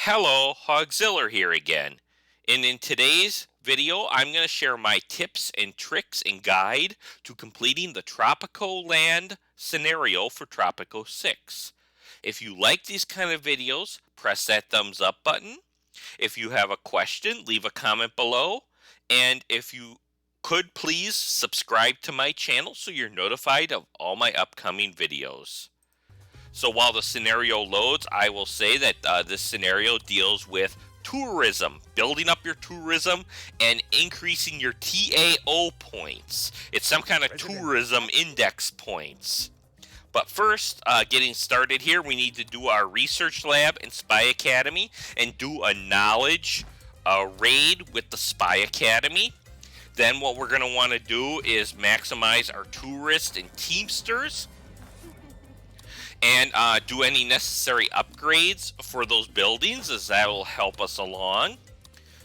Hello, Hogziller here again. And in today's video, I'm going to share my tips and tricks and guide to completing the Tropicoland scenario for Tropico 6. If you like these kind of videos, press that thumbs up button. If you have a question, leave a comment below. And if you could please subscribe to my channel so you're notified of all my upcoming videos. So while the scenario loads, I will say that this scenario deals with tourism, building up your tourism and increasing your TAO points. It's some kind of tourism index points. But first, getting started here, we need to do our research lab in Spy Academy and do a knowledge raid with the Spy Academy. Then what we're going to want to do is maximize our tourists and teamsters and do any necessary upgrades for those buildings, as that will help us along.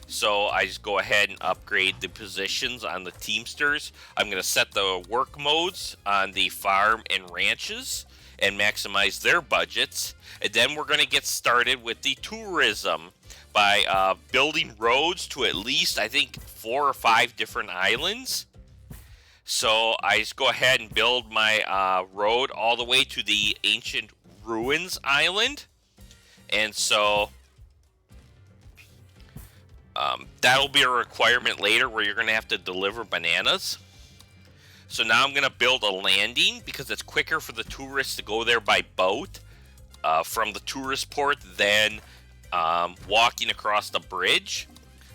So I just go ahead and upgrade the positions on the Teamsters. I'm going to set the work modes on the farm and ranches and maximize their budgets. And then we're going to get started with the tourism by building roads to at least, I think, 4 or 5 different islands. So I just go ahead and build my road all the way to the Ancient Ruins Island. And so that'll be a requirement later where you're going to have to deliver bananas. So now I'm going to build a landing because it's quicker for the tourists to go there by boat from the tourist port than walking across the bridge.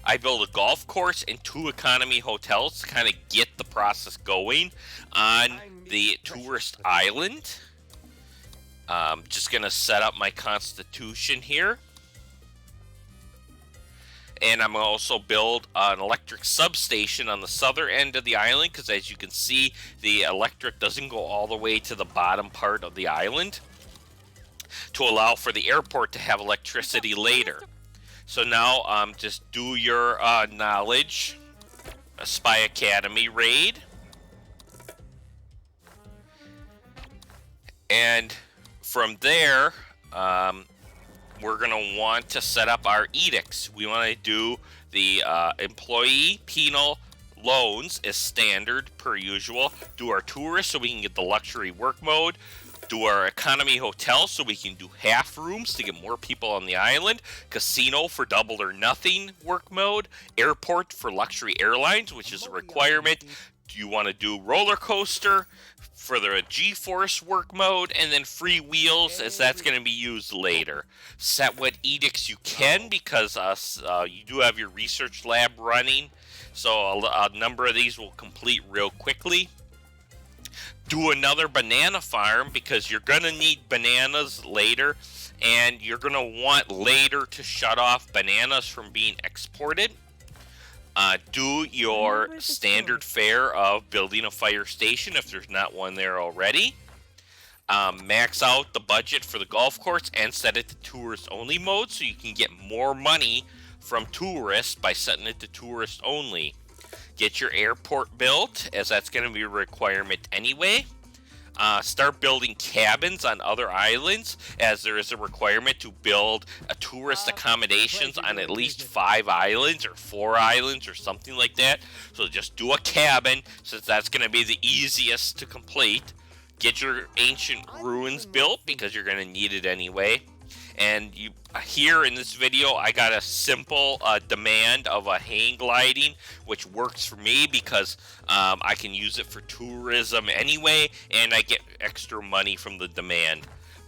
I build a golf course and 2 economy hotels to kind of get the process going on the tourist island. Just going to set up my constitution here. And I'm going to also build an electric substation on the southern end of the island because, as you can see, the electric doesn't go all the way to the bottom part of the island to allow for the airport to have electricity later. So now just do your knowledge, a Spy Academy raid. And from there, we're going to want to set up our edicts. We want to do the employee penal loans as standard per usual. Do our tourists so we can get the luxury work mode. Do our economy hotel so we can do half rooms to get more people on the island. Casino for double or nothing work mode. Airport for luxury airlines, which is a requirement. Do you want to do roller coaster for the G-Force work mode, and then free wheels, as that's going to be used later. Set what edicts you can because you do have your research lab running, so a number of these will complete real quickly. Do another banana farm because you're going to need bananas later, and you're going to want later to shut off bananas from being exported. Do your standard fare of building a fire station if there's not one there already. Max out the budget for the golf course and set it to tourist only mode so you can get more money from tourists by setting it to tourist only. Get your airport built, as that's going to be a requirement anyway. Start building cabins on other islands, as there is a requirement to build a tourist accommodations on at least 5 islands or 4 islands or something like that. So just do a cabin, since that's going to be the easiest to complete. Get your ancient ruins built because you're going to need it anyway. And you here in this video, I got a simple demand of a hang gliding, which works for me because I can use it for tourism anyway, and I get extra money from the demand.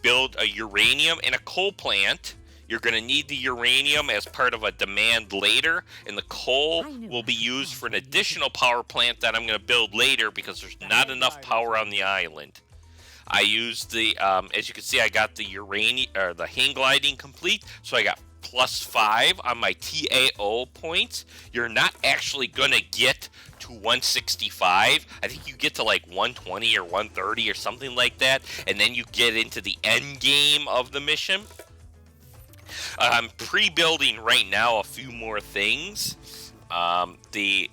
Build a uranium and a coal plant. You're going to need the uranium as part of a demand later, and the coal will be used for an additional power plant that I'm going to build later because there's not enough power on the island. I used the, as you can see, I got the uranium or the hang gliding complete, so I got +5 on my TAO points. You're not actually gonna get to 165. I think you get to like 120 or 130 or something like that, and then you get into the end game of the mission. I'm pre-building right now a few more things. The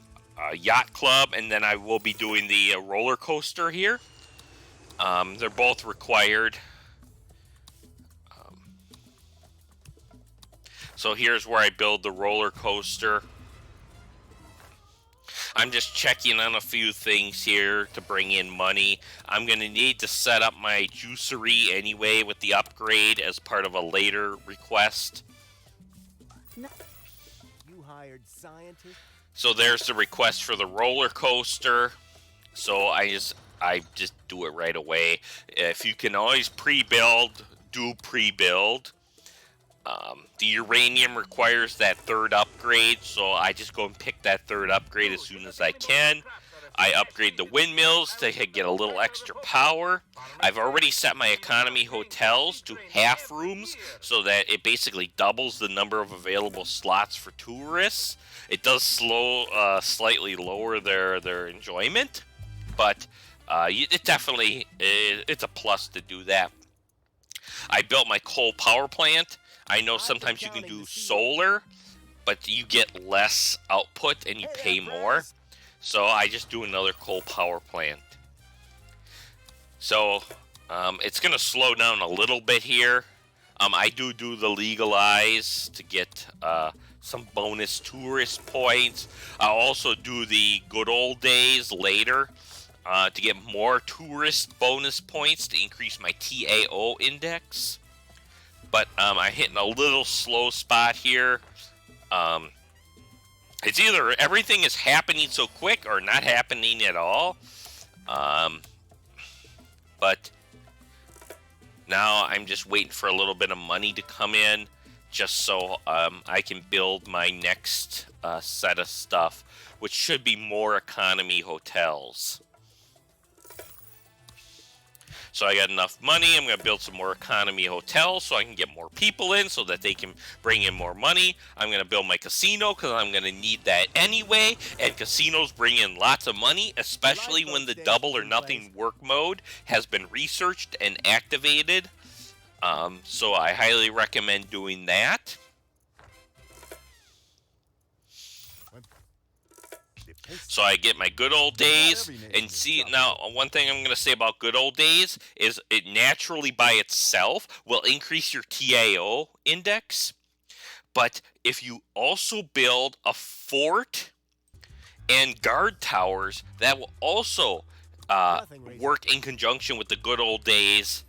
yacht club, and then I will be doing the roller coaster here. They're both required. So here's where I build the roller coaster. I'm just checking on a few things here to bring in money. I'm going to need to set up my juicery anyway with the upgrade as part of a later request. You hired scientists? So there's the request for the roller coaster. So I just do it right away. If you can always pre-build, do pre-build. The uranium requires that third upgrade, so I just go and pick that third upgrade as soon as I can. I upgrade the windmills to get a little extra power. I've already set my economy hotels to half rooms so that it basically doubles the number of available slots for tourists. It does slightly lower their enjoyment, but it definitely it's a plus to do that. I built my coal power plant. I know sometimes you can do solar, but you get less output and you pay more. So I just do another coal power plant. So it's going to slow down a little bit here. I do the legalize to get some bonus tourist points. I'll also do the good old days later to get more tourist bonus points to increase my TAO index. But I'm hitting a little slow spot here. It's either everything is happening so quick or not happening at all. But now I'm just waiting for a little bit of money to come in just so I can build my next set of stuff, which should be more economy hotels. So I got enough money. I'm going to build some more economy hotels so I can get more people in so that they can bring in more money. I'm going to build my casino because I'm going to need that anyway. And casinos bring in lots of money, especially when the double or nothing work mode has been researched and activated. So I highly recommend doing that. So I get my good old days, and see, now one thing I'm going to say about good old days is it naturally by itself will increase your TAO index, but if you also build a fort and guard towers, that will also work in conjunction with the good old days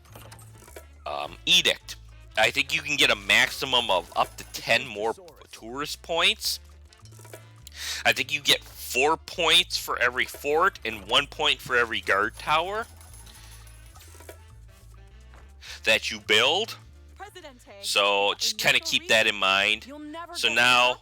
edict. I think you can get a maximum of up to 10 more tourist points. I think you get 4 points for every fort and 1 point for every guard tower that you build. So just kind of keep that in mind. So now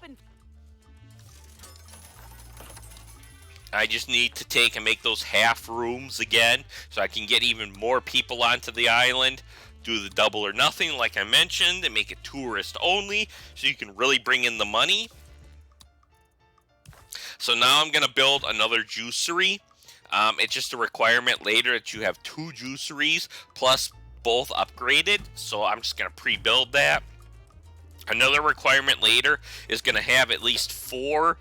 I just need to take and make those half rooms again so I can get even more people onto the island. Do the double or nothing like I mentioned and make it tourist only so you can really bring in the money. So now I'm going to build another juicery. It's just a requirement later that you have 2 juiceries plus both upgraded. So I'm just going to pre-build that. Another requirement later is going to have at least 4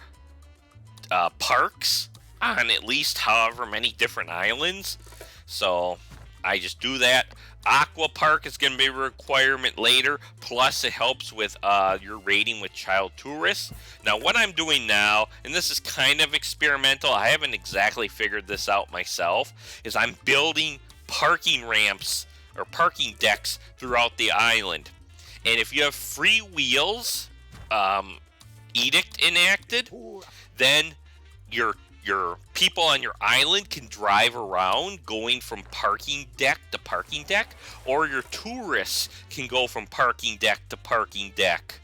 parks on at least however many different islands. So I just do that. Aqua Park is going to be a requirement later, plus it helps with your rating with child tourists. Now what I'm doing now, and this is kind of experimental, I haven't exactly figured this out myself, is I'm building parking ramps or parking decks throughout the island. And if you have free wheels edict enacted, then your people on your island can drive around going from parking deck to parking deck, or your tourists can go from parking deck to parking deck.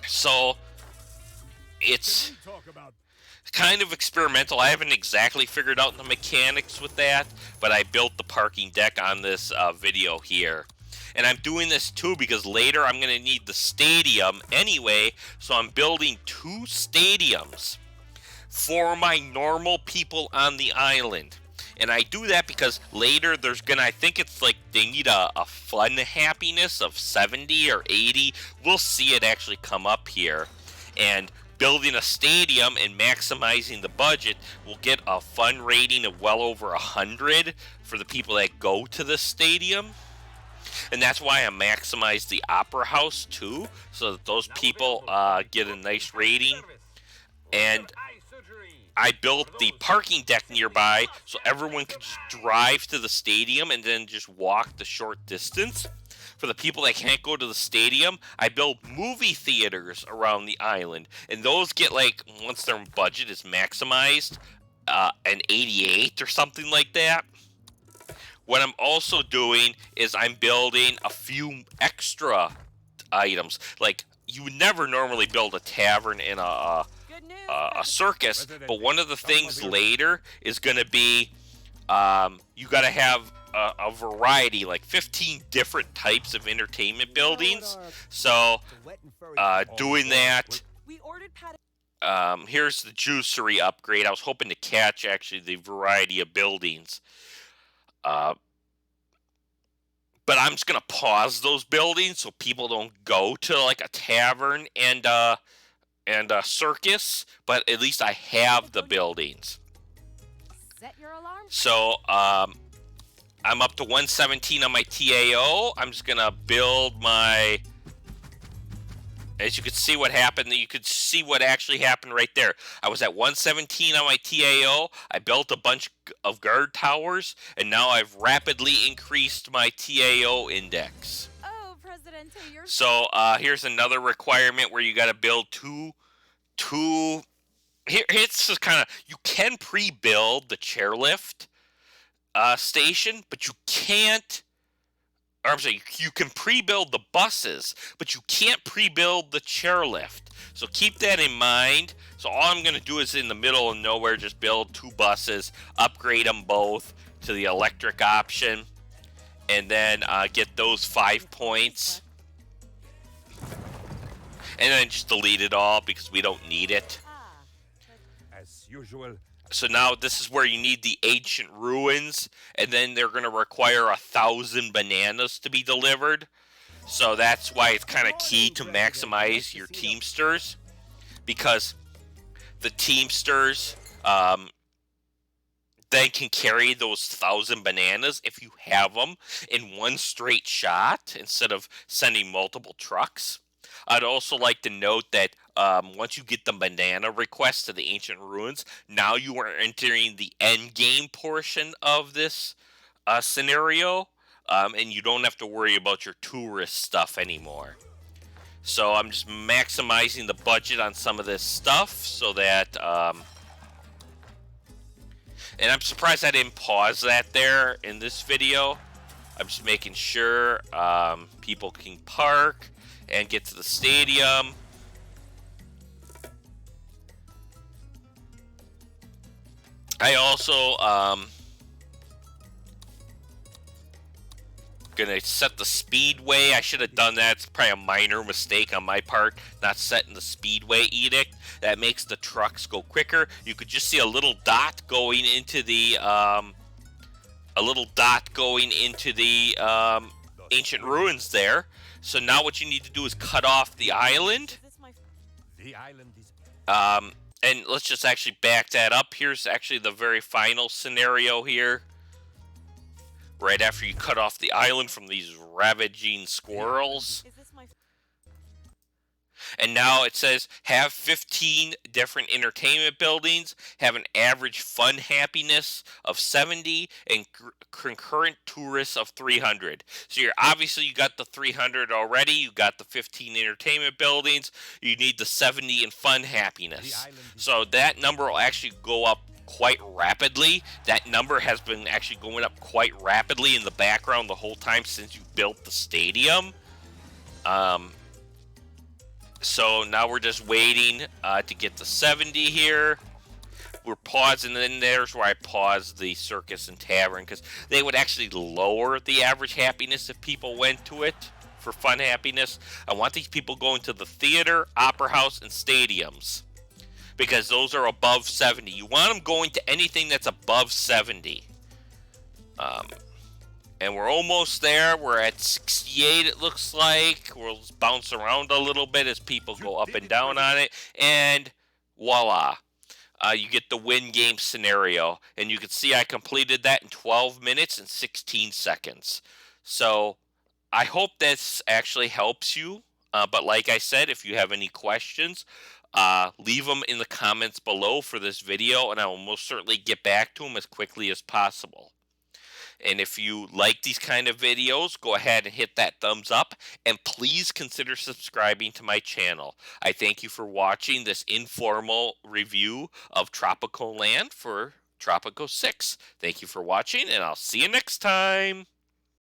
So it's kind of experimental. I haven't exactly figured out the mechanics with that, but I built the parking deck on this video here. And I'm doing this too because later I'm going to need the stadium anyway, so I'm building 2 stadiums for my normal people on the island. And I do that because later there's gonna, I think it's like they need a fun happiness of 70 or 80. We'll see it actually come up here. And building a stadium and maximizing the budget will get a fun rating of well over 100 for the people that go to the stadium. And that's why I maximize the Opera House too, so that those people get a nice rating. And I built the parking deck nearby so everyone could just drive to the stadium and then just walk the short distance. For the people that can't go to the stadium, I built movie theaters around the island, and those get, like, once their budget is maximized, an 88 or something like that. What I'm also doing is I'm building a few extra items. Like, you would never normally build a tavern in a circus, but one of the things later is going to be you got to have a variety, like 15 different types of entertainment buildings. So doing that. Here's the juicery upgrade. I was hoping to catch actually the variety of buildings. But I'm just gonna pause those buildings so people don't go to like a tavern and a circus. But at least I have the buildings. Set your alarm. So I'm up to 117 on my TAO. I'm just gonna build my. As you can see what happened, you could see what actually happened right there. I was at 117 on my TAO. I built a bunch of guard towers, and now I've rapidly increased my TAO index. Oh, Presidente, you're So here's another requirement where you got to build two. Here, it's just kind of, you can pre-build the chairlift station, but you can't. Or I'm sorry, you can pre-build the buses, but you can't pre-build the chairlift. So keep that in mind. So all I'm going to do is in the middle of nowhere, just build 2 buses, upgrade them both to the electric option, and then get those 5 points. And then just delete it all because we don't need it. As usual. So now this is where you need the ancient ruins, and then they're going to require 1,000 bananas to be delivered. So that's why it's kind of key to maximize your Teamsters, because the Teamsters then can carry those 1,000 bananas if you have them in one straight shot instead of sending multiple trucks. I'd also like to note that once you get the banana request to the ancient ruins, now you are entering the end game portion of this scenario, and you don't have to worry about your tourist stuff anymore. So I'm just maximizing the budget on some of this stuff so that, and I'm surprised I didn't pause that there in this video. I'm just making sure people can park and get to the stadium. I also gonna set the speedway. I should have done that. It's probably a minor mistake on my part, not setting the speedway edict. That makes the trucks go quicker. You could just see a little dot going into the ancient ruins there. So now what you need to do is cut off the island. The island is. And let's just actually back that up. Here's actually the very final scenario here. Right after you cut off the island from these ravaging squirrels. And now it says, have 15 different entertainment buildings, have an average fun happiness of 70, and concurrent tourists of 300. So you're obviously, you got the 300 already, you got the 15 entertainment buildings, you need the 70 in fun happiness. So that number will actually go up quite rapidly. That number has been actually going up quite rapidly in the background the whole time since you built the stadium. So now we're just waiting to get to 70 here. We're pausing, and then there's where I paused the circus and tavern, because they would actually lower the average happiness if people went to it for fun happiness. I want these people going to the theater, opera house, and stadiums, because those are above 70. You want them going to anything that's above 70. And we're almost there. We're at 68, it looks like. We'll bounce around a little bit as people go up and down on it. And voila. You get the win game scenario. And you can see I completed that in 12 minutes and 16 seconds. So I hope this actually helps you. But like I said, if you have any questions, leave them in the comments below for this video, and I will most certainly get back to them as quickly as possible. And if you like these kind of videos, go ahead and hit that thumbs up, and please consider subscribing to my channel. I thank you for watching this informal review of Tropicoland for Tropico 6. Thank you for watching, and I'll see you next time.